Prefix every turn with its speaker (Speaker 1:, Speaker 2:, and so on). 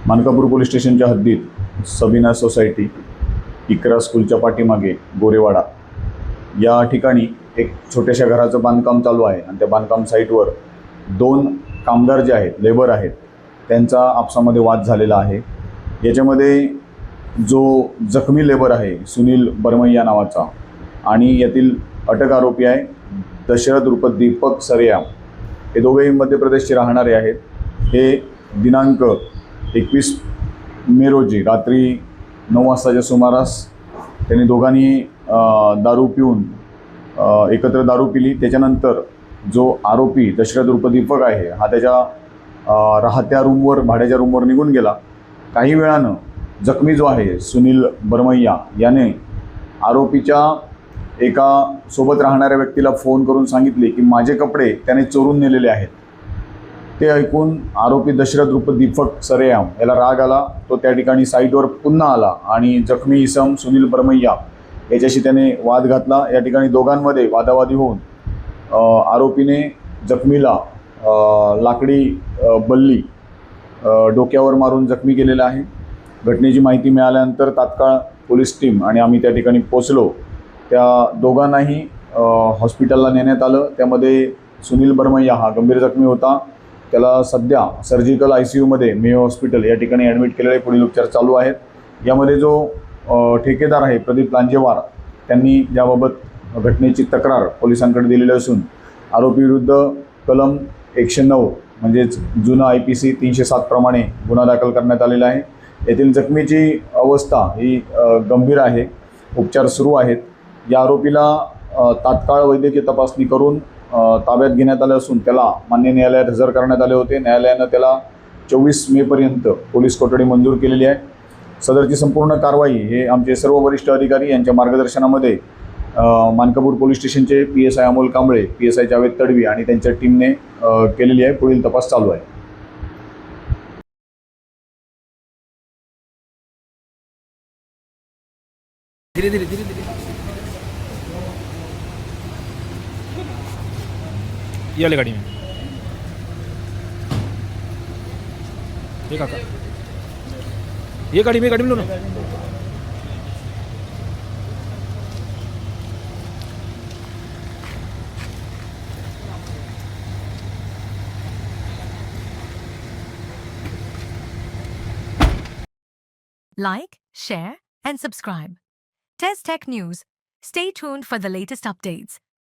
Speaker 1: Mankapur police स्टेशनच्या हद्दीत Sabina society, इकरा स्कूलच्या पाठीमागे गोरेवाडा या ठिकाणी एक छोट्याशा घराचं बांधकाम चालू आहे आणि त्या बांधकाम साईटवर 2 कामगार जे आहेत, लेबर आहेत, त्यांचा आपसामध्ये वाद झालेला आहे। याच्यामध्ये जो जखमी लेबर आहे सुनील बरमैया नावाचा आणि यातील अटक आरोपी आहे दशरथ उर्फ दीपक सरेया, हे दोघेही मध्य प्रदेशचे राहणारे आहेत। हे दिनांक 21 मे रोजी रात्री 9 वाजताच्या सुमारास त्यांनी दोघांनी दारू पिऊन एकत्र दारू पिली। त्याच्यानंतर जो आरोपी दशरथ उर्फ दीपक आहे हा त्याच्या राहत्या रूमवर, भाड्याच्या रूमवर निघून गेला। काही वेळानं जखमी जो आहे सुनील बरमैया याने आरोपीच्या एका सोबत राहणाऱ्या व्यक्तीला फोन करून सांगितले की माझे कपडे त्याने चोरून नेलेले आहेत। ते ऐकून आरोपी दशरथ उर्फ दीपक सरेया याला राग आला। तो त्या ठिकाणी साईटवर पुन्हा आला आणि जखमी इसम सुनील बरमैया याच्याशी त्याने वाद घातला। या ठिकाणी दोघांमध्ये वादावादी होऊन आरोपीने जखमीला लाकडी बल्ली डोक्यावर मारून जखमी केलेला आहे। घटनेची माहिती मिळाल्यानंतर तात्काळ पोलीस टीम आणि आम्ही त्या ठिकाणी पोचलो। त्या दोघांनाही हॉस्पिटलला नेण्यात आलं। त्यामध्ये सुनील बरमैया हा गंभीर जखमी होता। त्याला सध्या सर्जिकल ICUमध्ये मेयो हॉस्पिटल या ठिकाणी ॲडमिट केलेले पुढील उपचार चालू आहेत। यामध्ये जो ठेकेदार आहे प्रदीप लांजेवार, त्यांनी याबाबत घटनेची तक्रार पोलिसांकडे दिलेली असून आरोपीविरुद्ध कलम 109 म्हणजेच जुना IPC 307 प्रमाणे गुन्हा दाखल करण्यात आलेला आहे। येथील जखमीची अवस्था ही गंभीर आहे, उपचार सुरू आहेत। या आरोपीला तात्काळ वैद्यकीय तपासणी करून ताब्यात घेण्यात आले असून त्याला मान्य न्यायालयात हजर करण्यात आले होते। न्यायालयानं त्याला 24 मेपर्यंत पोलीस कोठडी मंजूर केलेली आहे। सदरची संपूर्ण कारवाई हे आमचे सर्व वरिष्ठ अधिकारी यांच्या मार्गदर्शनामध्ये मानकापूर पोलीस स्टेशनचे PSI अमोल कांबळे, PSI जावेद तडवी आणि त्यांच्या टीमने केलेली आहे। पुढील तपास चालू आहे।
Speaker 2: धीरे धीरे धीरे धीरे ये वाली गाड़ी में ये काका, ये गाड़ी में लो ना।
Speaker 3: Like, share, and subscribe. Test Tech News. Stay tuned for the latest updates.